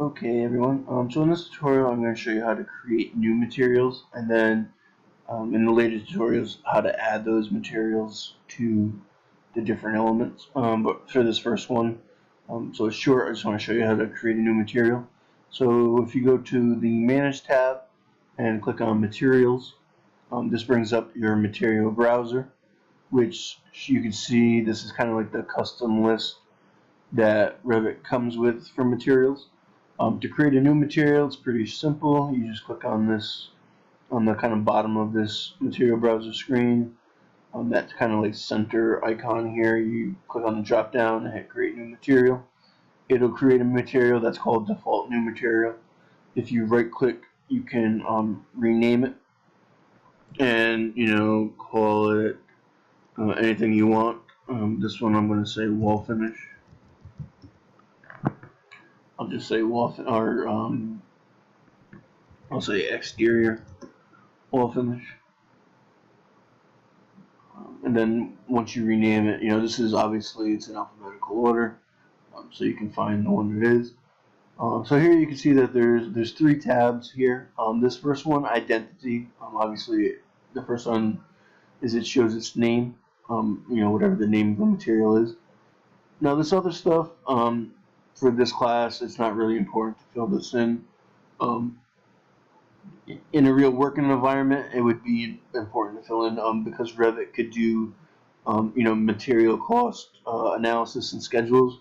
Okay everyone, so in this tutorial I'm going to show you how to create new materials, and then in the later tutorials how to add those materials to the different elements. But for this first one, so it's short, I just want to show you how to create a new material. So if you go to the Manage tab and click on Materials, this brings up your material browser, which you can see this is kind of like the custom list that Revit comes with for materials. To create a new material, it's pretty simple. You just click on this, on the kind of bottom of this material browser screen. That kind of like center icon here. You click on the drop down and hit create new material. It'll create a material that's called default new material. If you right click, you can rename it and call it anything you want. This one I'm going to say wall finish. I'll just say wall or I'll say exterior wall finish. And then once you rename it, this is obviously it's in alphabetical order, so you can find the one it is. So here you can see that there's three tabs here. This first one, identity. Obviously, the first one is it shows its name. Whatever the name of the material is. Now this other stuff, for this class, it's not really important to fill this in. Um, in a real working environment, it would be important to fill in because Revit could do material cost analysis and schedules.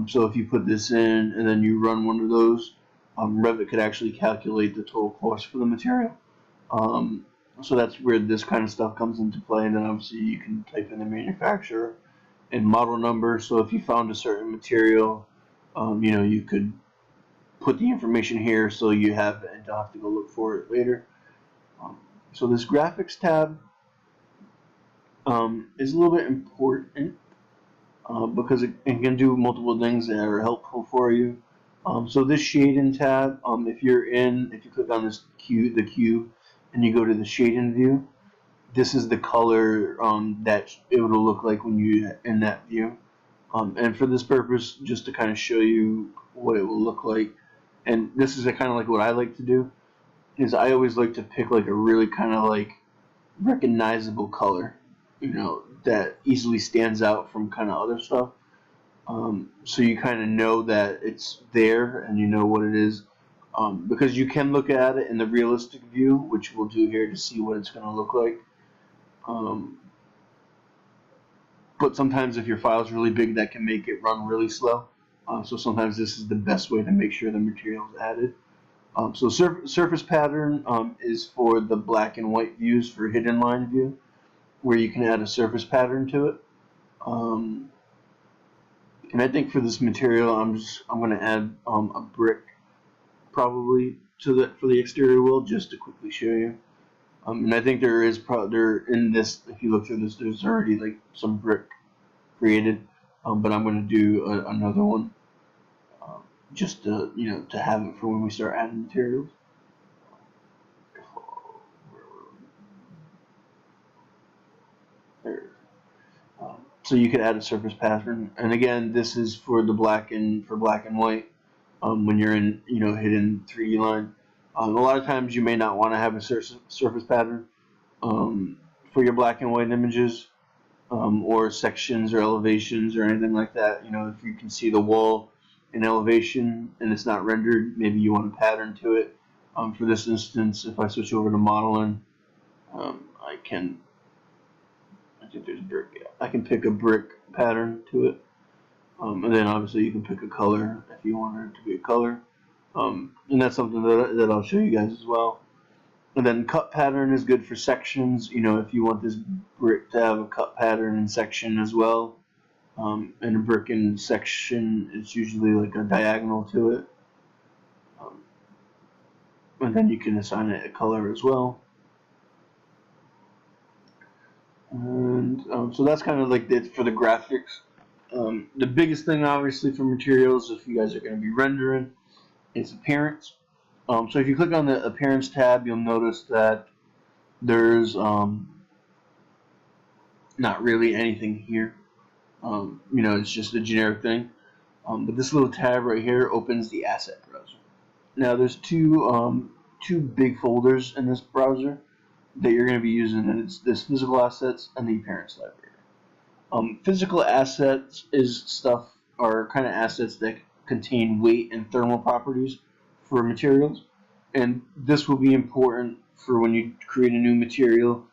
So if you put this in and then you run one of those, Revit could actually calculate the total cost for the material. So that's where this kind of stuff comes into play. And then obviously you can type in the manufacturer and model number. So if you found a certain material, you could put the information here so you have and don't have to go look for it later. So this graphics tab is a little bit important because it can do multiple things that are helpful for you. So this shading tab, if you click on this the cube, and you go to the shading view, this is the color that it will look like when you in that view. And for this purpose, just to kind of show you what it will look like, and this is kind of like what I like to do, is I always like to pick like a really kind of like recognizable color, that easily stands out from kind of other stuff. So you kind of know that it's there and you know what it is. Because you can look at it in the realistic view, which we'll do here to see what it's going to look like. But sometimes if your file is really big, that can make it run really slow. So sometimes this is the best way to make sure the material is added. So surface pattern is for the black and white views for hidden line view, where you can add a surface pattern to it. And I think for this material, I'm going to add a brick probably for the exterior wall just to quickly show you. And I think there in this, if you look through this, there's already like some brick created, but I'm going to do another one just to to have it for when we start adding materials. There. So you could add a surface pattern, and again, this is for the black and white. When you're in hidden 3D line, a lot of times you may not want to have a surface pattern for your black and white images, or sections or elevations or anything like that. If you can see the wall in elevation and it's not rendered, maybe you want a pattern to it. For this instance, if I switch over to modeling, I think there's brick. I can pick a brick pattern to it, and then obviously you can pick a color if you want it to be a color, and that's something that I'll show you guys as well. And then cut pattern is good for sections. If you want this brick to have a cut pattern and section as well, and a brick in section, it's usually like a diagonal to it. And then you can assign it a color as well. And so that's kind of like it for the graphics. The biggest thing, obviously, for materials, if you guys are going to be rendering, is appearance. So if you click on the appearance tab, you'll notice that there's not really anything here. It's just a generic thing. But this little tab right here opens the asset browser. Now there's two big folders in this browser that you're going to be using, and it's this physical assets and the appearance library. Physical assets is stuff are kind of assets that contain weight and thermal properties for materials, and this will be important for when you create a new material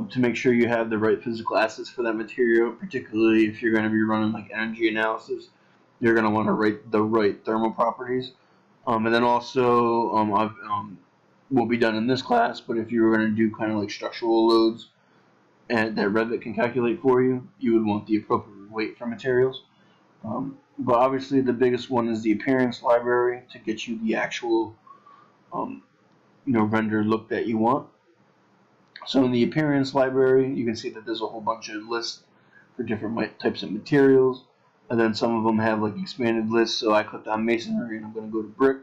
to make sure you have the right physical assets for that material, particularly if you're going to be running like energy analysis. You're going to want to write the right thermal properties. And then also, will be done in this class, but if you were going to do kind of like structural loads and that Revit can calculate for you, you would want the appropriate weight for materials. But obviously, the biggest one is the appearance library to get you the actual, render look that you want. So in the appearance library, you can see that there's a whole bunch of lists for different types of materials, and then some of them have like expanded lists. So I clicked on masonry, and I'm going to go to brick,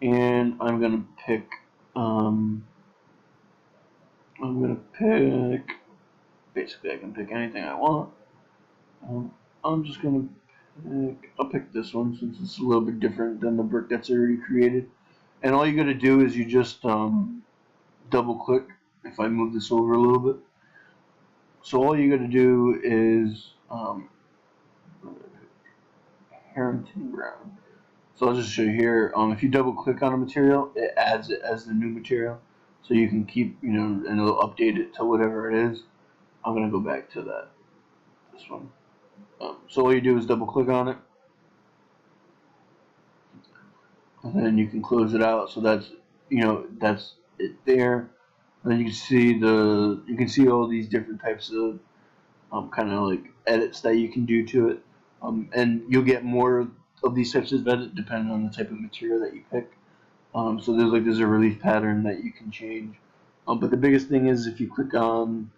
and I'm going to pick. Basically, I can pick anything I want. I'm just going to I'll pick this one since it's a little bit different than the brick that's already created. And all you got to do is you just double click. If I move this over a little bit, so all you got to do is Harrington Brown. So I'll just show you here. If you double click on a material, it adds it as the new material, so you can keep, and it'll update it to whatever it is. I'm gonna go back to this one. So all you do is double click on it, and then you can close it out. So that's it there. And then you can see all these different types of kind of like edits that you can do to it, and you'll get more of these types of edit depending on the type of material that you pick. So there's a relief pattern that you can change, but the biggest thing is if you click on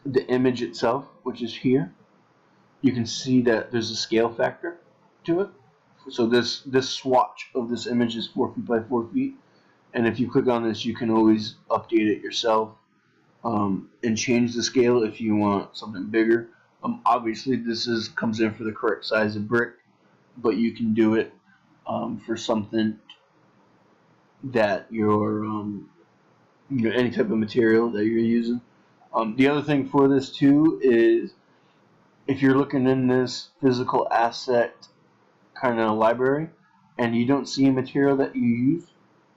the image itself, which is here, you can see that there's a scale factor to it. So this swatch of this image is 4 feet by 4 feet, and if you click on this, you can always update it yourself and change the scale if you want something bigger. Obviously, this comes in for the correct size of brick, but you can do it for something that you're any type of material that you're using. The other thing for this too is if you're looking in this physical asset kind of library and you don't see a material that you use,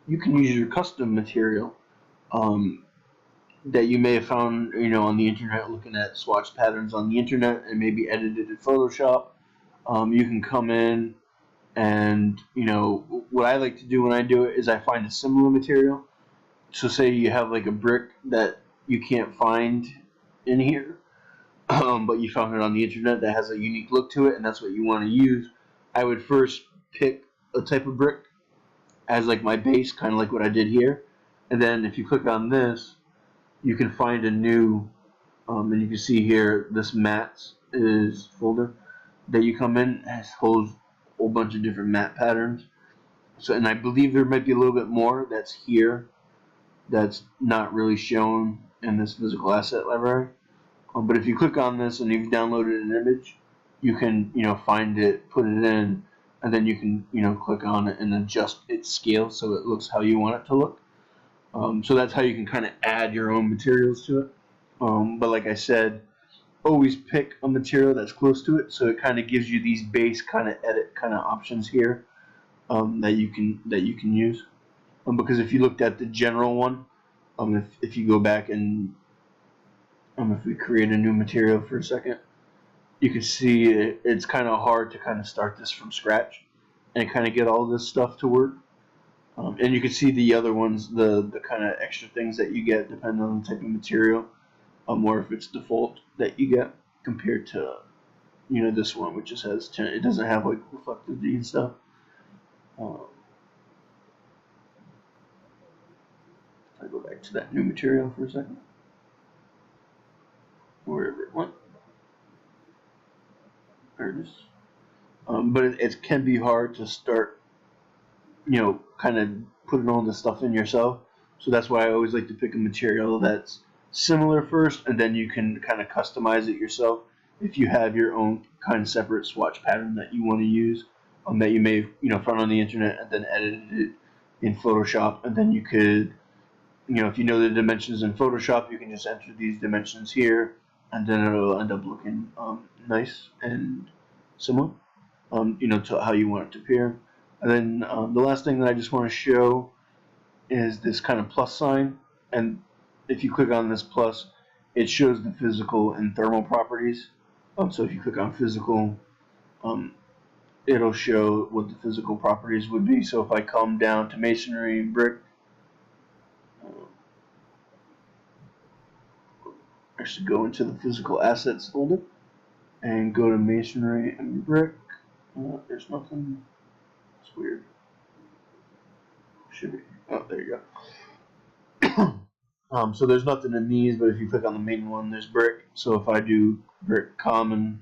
you can use your custom material that you may have found on the internet, looking at swatch patterns on the internet and maybe edited in Photoshop. You can come in and what I like to do when I do it is I find a similar material. So say you have like a brick that you can't find in here, but you found it on the internet that has a unique look to it, and that's what you want to use. I would first pick a type of brick as like my base, kind of like what I did here, and then if you click on this, you can find a new, and you can see here this mats is folder that you come in, has holds a whole bunch of different matte patterns. So, and I believe there might be a little bit more that's here that's not really shown in this physical asset library. But if you click on this and you've downloaded an image, you can find it, put it in, and then you can click on it and adjust its scale so it looks how you want it to look. So that's how you can kind of add your own materials to it. But like I said, always pick a material that's close to it, so it kind of gives you these base kind of edit kind of options here that you can use. Because if you looked at the general one, if you go back and if we create a new material for a second, you can see it's kind of hard to kind of start this from scratch and kind of get all this stuff to work. And you can see the other ones, the kind of extra things that you get depending on the type of material, or if it's default that you get compared to this one, which just has 10. It doesn't have like reflectivity and stuff. I go back to that new material for a second, wherever it went. There it is. But it can be hard to start, kind of putting all this stuff in yourself. So that's why I always like to pick a material that's similar first, and then you can kind of customize it yourself if you have your own kind of separate swatch pattern that you want to use, that you may have found on the internet and then edited it in Photoshop, and then you could, if you know the dimensions in Photoshop, you can just enter these dimensions here, and then it'll end up looking nice and similar, to how you want it to appear. And then the last thing that I just want to show is this kind of plus sign, and if you click on this plus, it shows the physical and thermal properties. So if you click on physical, it'll show what the physical properties would be. So if I come down to masonry and brick, I should go into the physical assets folder and go to masonry and brick. There's nothing. It's weird. Should be. Oh, there you go. So there's nothing in these, but if you click on the main one, there's brick. So if I do brick common,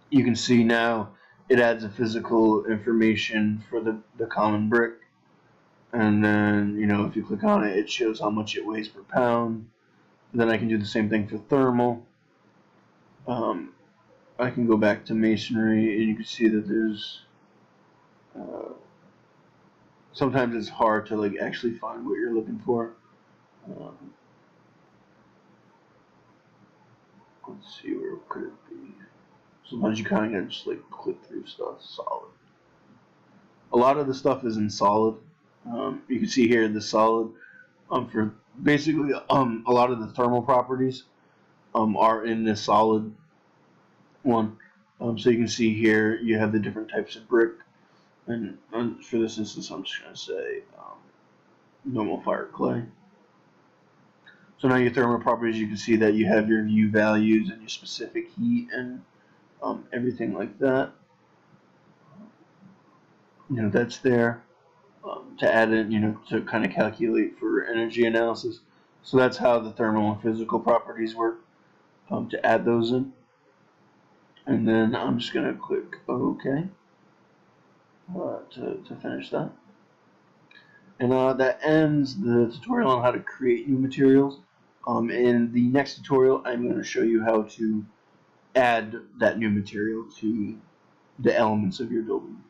you can see now it adds a physical information for the common brick. And then, if you click on it, it shows how much it weighs per pound. And then I can do the same thing for thermal. I can go back to masonry, and you can see that there's sometimes it's hard to actually find what you're looking for. Let's see, where could it be? Sometimes you kind of just click through stuff. Solid. A lot of the stuff is in solid. You can see here the solid. For basically a lot of the thermal properties are in this solid one. So you can see here you have the different types of brick, and for this instance I'm just going to say normal fire clay. So now your thermal properties, you can see that you have your U values and your specific heat and everything like that. That's there to add in, to kind of calculate for energy analysis. So that's how the thermal and physical properties work, to add those in. And then I'm just going to click OK to finish that. And that ends the tutorial on how to create new materials. In the next tutorial, I'm going to show you how to add that new material to the elements of your building.